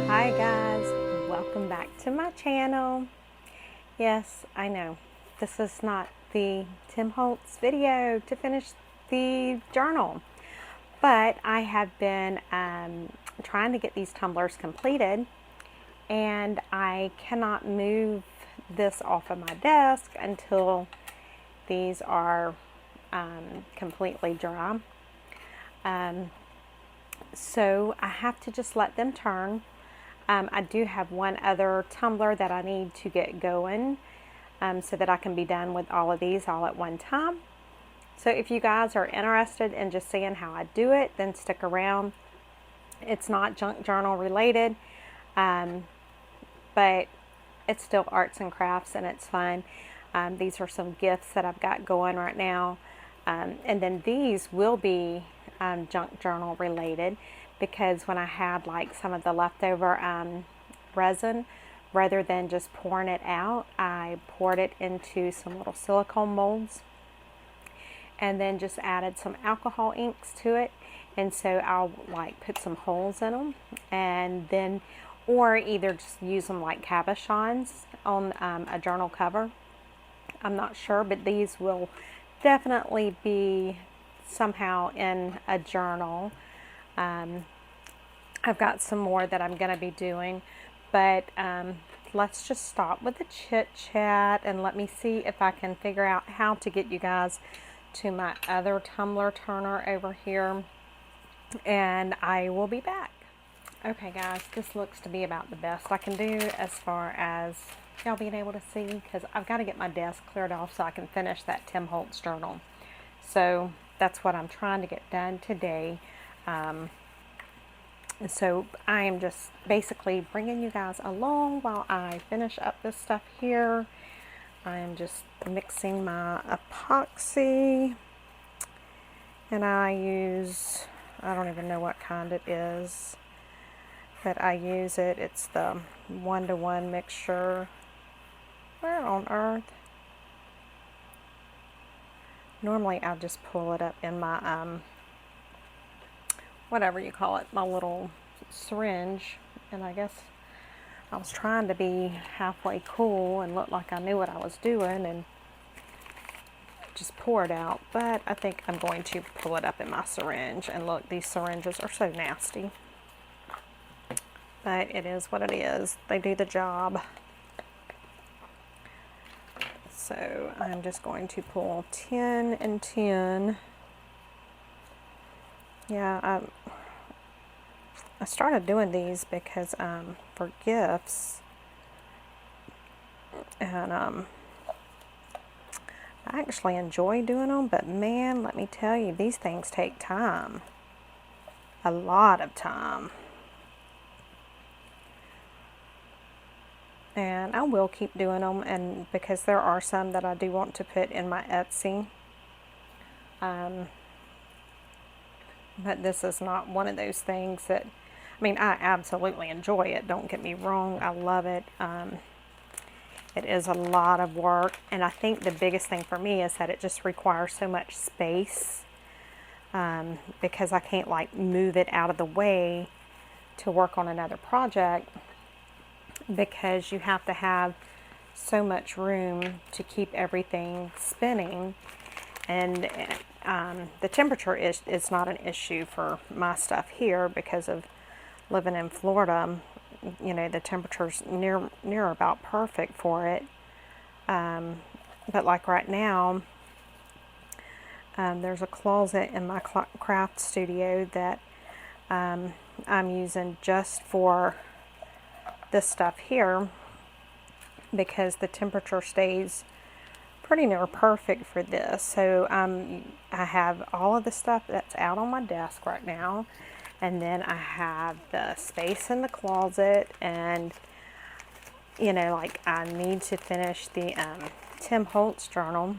Hi guys, welcome back to my channel. Yes, I know this is not the Tim Holtz video to finish the journal, but I have been trying to get these tumblers completed, and I cannot move this off of my desk until these are completely dry. So I have to just let them turn. I do have one other tumbler that I need to get going so that I can be done with all of these all at one time. So if you guys are interested in just seeing how I do it, then stick around. It's not junk journal related, but it's still arts and crafts and it's fun. These are some gifts that I've got going right now. And then these will be junk journal related, because when I had like some of the leftover resin, rather than just pouring it out, I poured it into some little silicone molds and then just added some alcohol inks to it. And so I'll like put some holes in them, and then, or either just use them like cabochons on a journal cover. I'm not sure, but these will definitely be somehow in a journal. I've got some more that I'm going to be doing, but let's just stop with the chit chat and let me see if I can figure out how to get you guys to my other tumbler turner over here, and I will be back. Okay guys, this looks to be about the best I can do as far as y'all being able to see, because I've got to get my desk cleared off so I can finish that Tim Holtz journal. So that's what I'm trying to get done today. So I am just basically bringing you guys along while I finish up this stuff here. I am just mixing my epoxy, and I use, I don't even know what kind it is, but I use it. It's the 1-to-1 mixture. Where on earth? Normally I'll just pull it up in my whatever you call it, my little syringe, and I guess I was trying to be halfway cool and look like I knew what I was doing and just pour it out, but I think I'm going to pull it up in my syringe. And look, these syringes are so nasty, but it is what it is. They do the job. So I'm just going to pull 10 and 10. Yeah, I started doing these because for gifts, and I actually enjoy doing them, but man, let me tell you, these things take time, a lot of time. And I will keep doing them, and because there are some that I do want to put in my Etsy. But this is not one of those things that, I mean, I absolutely enjoy it. Don't get me wrong. I love it. It is a lot of work. And I think the biggest thing for me is that it just requires so much space, because I can't like move it out of the way to work on another project, because you have to have so much room to keep everything spinning. And the temperature is not an issue for my stuff here because of living in Florida. You know, the temperature's near about perfect for it. But like right now, there's a closet in my craft studio that I'm using just for this stuff here, because the temperature stays pretty near perfect for this. So I have all of the stuff that's out on my desk right now, And then I have the space in the closet, and you know, like I need to finish the Tim Holtz journal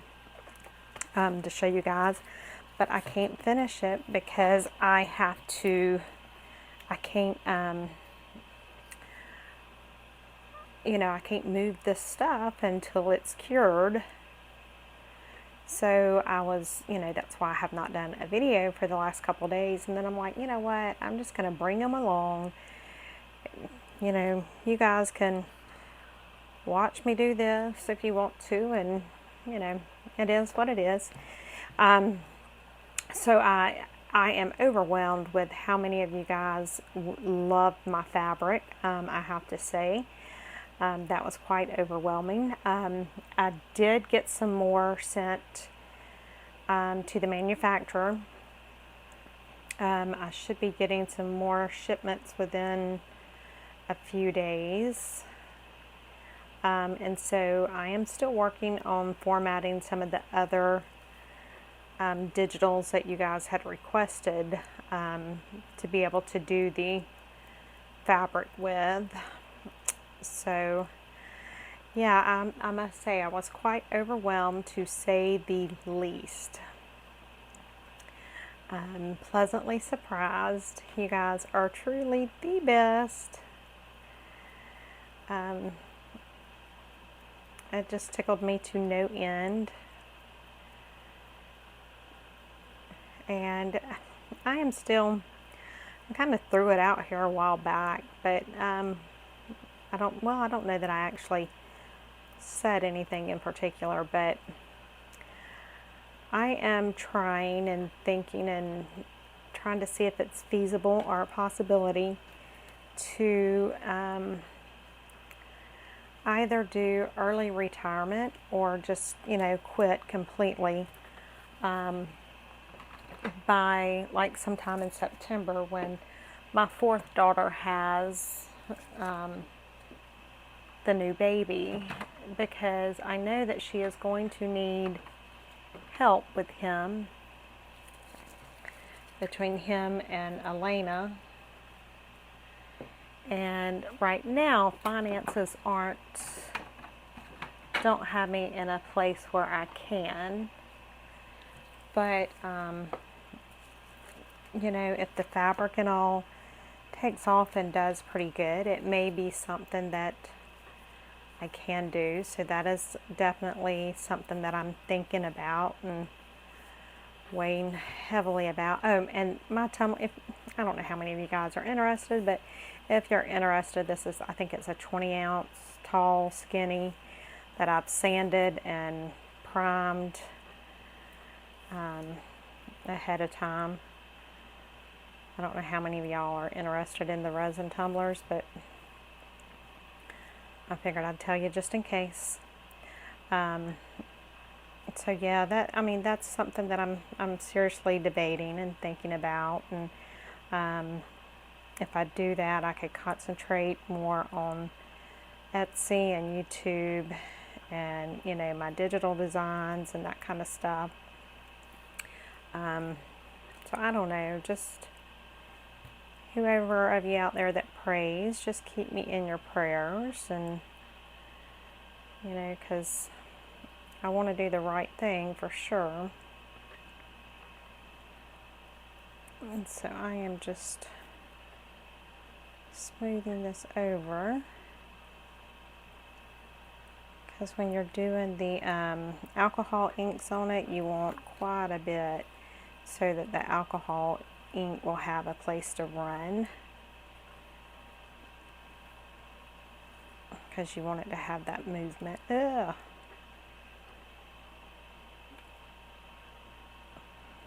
to show you guys, but I can't finish it because I can't you know, I can't move this stuff until it's cured. So I was, you know, that's why I have not done a video for the last couple days. And then I'm like, you know what, I'm just going to bring them along. You know, you guys can watch me do this if you want to, and, you know, it is what it is. So I am overwhelmed with how many of you guys love my fabric, I have to say. That was quite overwhelming. I did get some more sent to the manufacturer. I should be getting some more shipments within a few days. And so I am still working on formatting some of the other digitals that you guys had requested to be able to do the fabric with. So yeah, I must say I was quite overwhelmed, to say the least. I'm pleasantly surprised. You guys are truly the best. It just tickled me to no end. And I kind of threw it out here a while back, but I don't know that I actually said anything in particular, but I am trying and thinking and trying to see if it's feasible or a possibility to either do early retirement or just, you know, quit completely by like sometime in September, when my fourth daughter has the new baby, because I know that she is going to need help with him, between him and Elena. And right now finances don't have me in a place where I can, but you know, if the fabric and all takes off and does pretty good, it may be something that I can do. So that is definitely something that I'm thinking about and weighing heavily about. Oh, and my Tumblr, I don't know how many of you guys are interested, but if you're interested, this is, I think it's a 20-ounce tall skinny that I've sanded and primed ahead of time. I don't know how many of y'all are interested in the resin tumblers, but I figured I'd tell you just in case. So yeah, that's something that I'm seriously debating and thinking about. And if I do that, I could concentrate more on Etsy and YouTube, and, you know, my digital designs and that kind of stuff. So I don't know, just whoever of you out there that prays, just keep me in your prayers, and, you know, because I want to do the right thing for sure. And so I am just smoothing this over, because when you're doing the alcohol inks on it, you want quite a bit so that the alcohol ink will have a place to run, because you want it to have that movement. Ugh.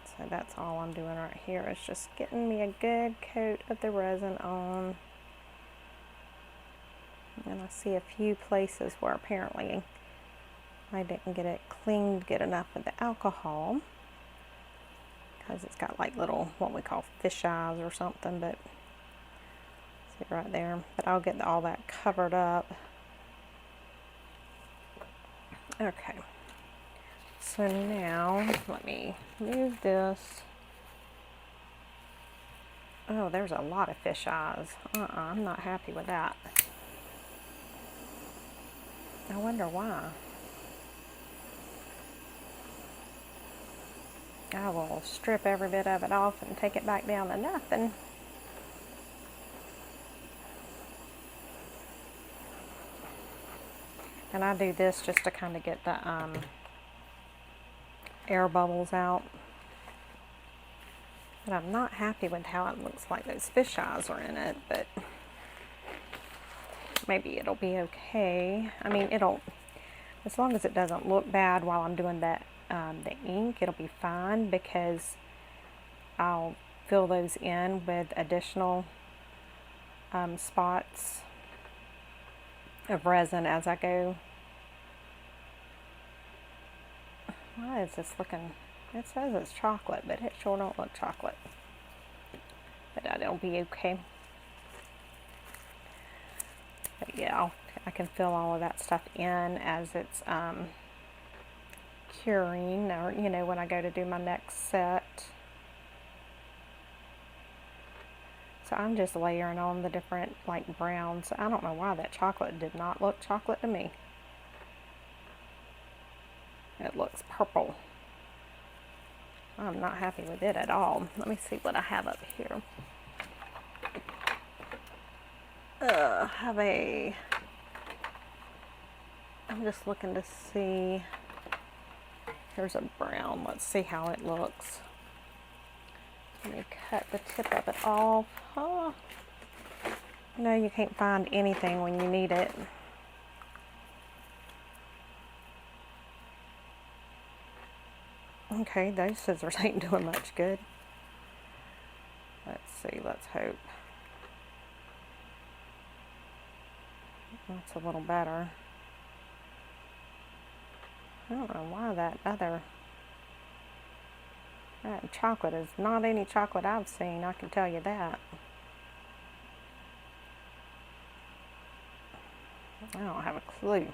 So that's all I'm doing right here, is just getting me a good coat of the resin on. And I see a few places where apparently I didn't get it cleaned good enough with the alcohol, because it's got like little, what we call fish eyes or something, but see right there. But I'll get all that covered up. Okay. So now let me move this Oh, there's a lot of fish eyes. I'm not happy with that. I wonder why. I will strip every bit of it off and take it back down to nothing. And I do this just to kind of get the air bubbles out. But I'm not happy with how it looks like those fish eyes are in it, but maybe it'll be okay. I mean, it'll, as long as it doesn't look bad while I'm doing that, the ink, it'll be fine, because I'll fill those in with additional spots of resin as I go. Why is this looking, it says it's chocolate, but it sure don't look chocolate. But it'll be okay. But yeah, I can fill all of that stuff in as it's curing, or you know, when I go to do my next set. So I'm just layering on the different like browns. I don't know why that chocolate did not look chocolate to me. It looks purple. I'm not happy with it at all. Let me see what I have up here. I'm just looking to see. Here's a brown. Let's see how it looks. Let me cut the tip of it off. Oh, no, you can't find anything when you need it. Okay, those scissors ain't doing much good. Let's see, let's hope. That's a little better. I don't know why that chocolate is not any chocolate I've seen, I can tell you that. I don't have a clue.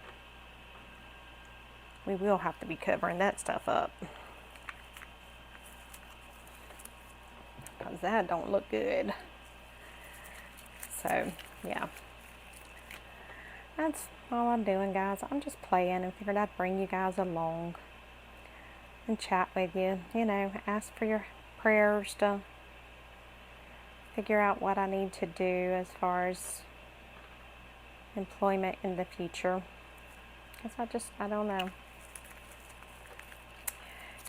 We will have to be covering that stuff up, because that don't look good. So, yeah. That's all I'm doing, guys. I'm just playing and figured I'd bring you guys along and chat with you. You know, ask for your prayers to figure out what I need to do as far as employment in the future. Because I don't know.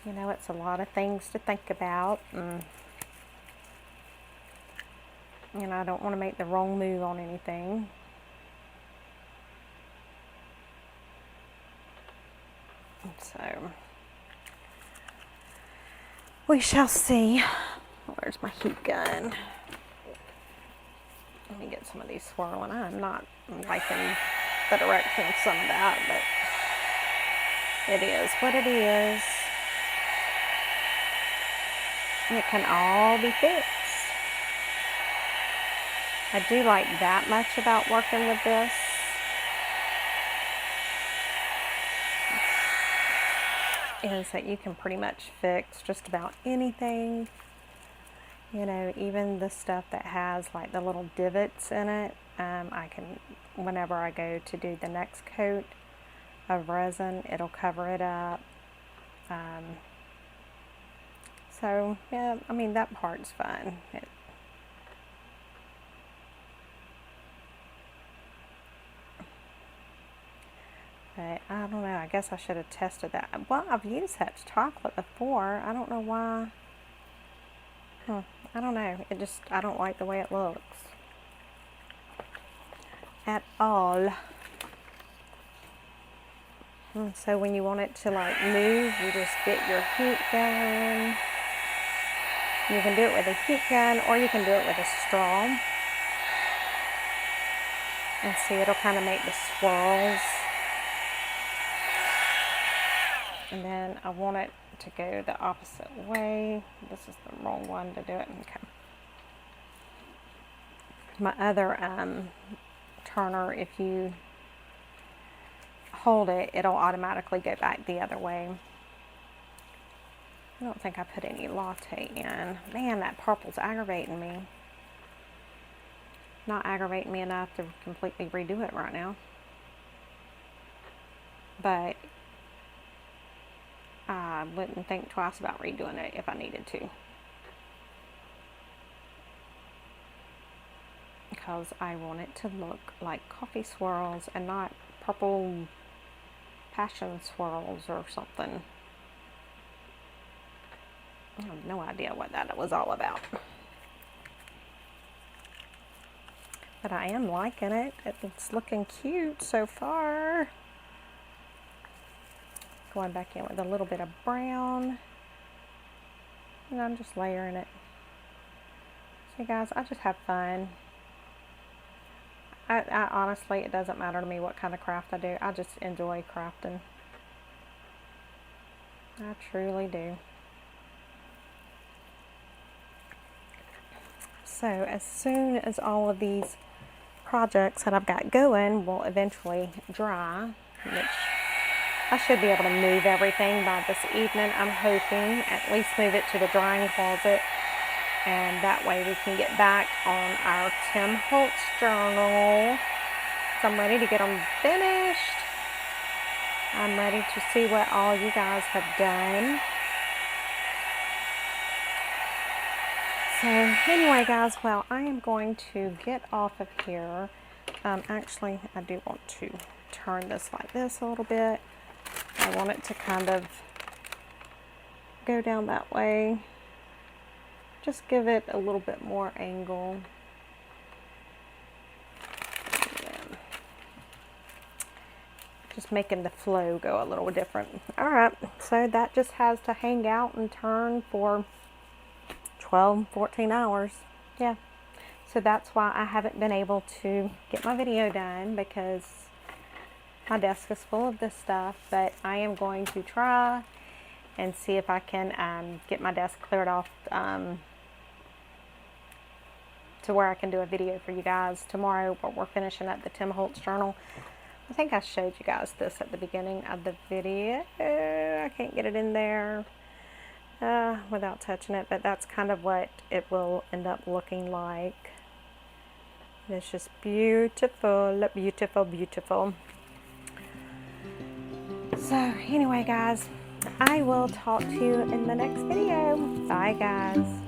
You know, it's a lot of things to think about. And, you know, I don't want to make the wrong move on anything. So, we shall see. Where's my heat gun? Let me get some of these swirling. I'm not liking the direction of some of that, but it is what it is. It can all be fixed. I do like that much about working with this. Is that you can pretty much fix just about anything. You know, even the stuff that has like the little divots in it, I can, whenever I go to do the next coat of resin, it'll cover it up. So yeah, I mean, that part's fun. But I don't know, I guess I should have tested that. Well, I've used that chocolate before. I don't know why. I don't know. It just, I don't like the way it looks at all. And so when you want it to like move, you just get your heat gun. You can do it with a heat gun, or you can do it with a straw. And see, it'll kind of make the swirls. And then I want it to go the opposite way. This is the wrong one to do it. Okay. My other turner, if you hold it, it'll automatically go back the other way. I don't think I put any latte in. Man, that purple's aggravating me. not aggravating me enough to completely redo it right now. But I wouldn't think twice about redoing it if I needed to. Because I want it to look like coffee swirls and not purple passion swirls or something. I have no idea what that was all about. But I am liking it. It's looking cute so far. Going back in with a little bit of brown. And I'm just layering it. So guys, I just have fun. I honestly, it doesn't matter to me what kind of craft I do. I just enjoy crafting. I truly do. So as soon as all of these projects that I've got going will eventually dry, which I should be able to move everything by this evening, I'm hoping. At least move it to the drying closet. And that way we can get back on our Tim Holtz journal. So I'm ready to get them finished. I'm ready to see what all you guys have done. So anyway guys, well, I am going to get off of here. Actually, I do want to turn this like this a little bit. I want it to kind of go down that way. Just give it a little bit more angle. And just making the flow go a little different. Alright, so that just has to hang out and turn for 12, 14 hours. Yeah. So that's why I haven't been able to get my video done, because my desk is full of this stuff. But I am going to try and see if I can get my desk cleared off to where I can do a video for you guys tomorrow. But we're finishing up the Tim Holtz journal. I think I showed you guys this at the beginning of the video. I can't get it in there without touching it, but that's kind of what it will end up looking like. It's just beautiful, beautiful, beautiful. So anyway guys, I will talk to you in the next video. Bye guys.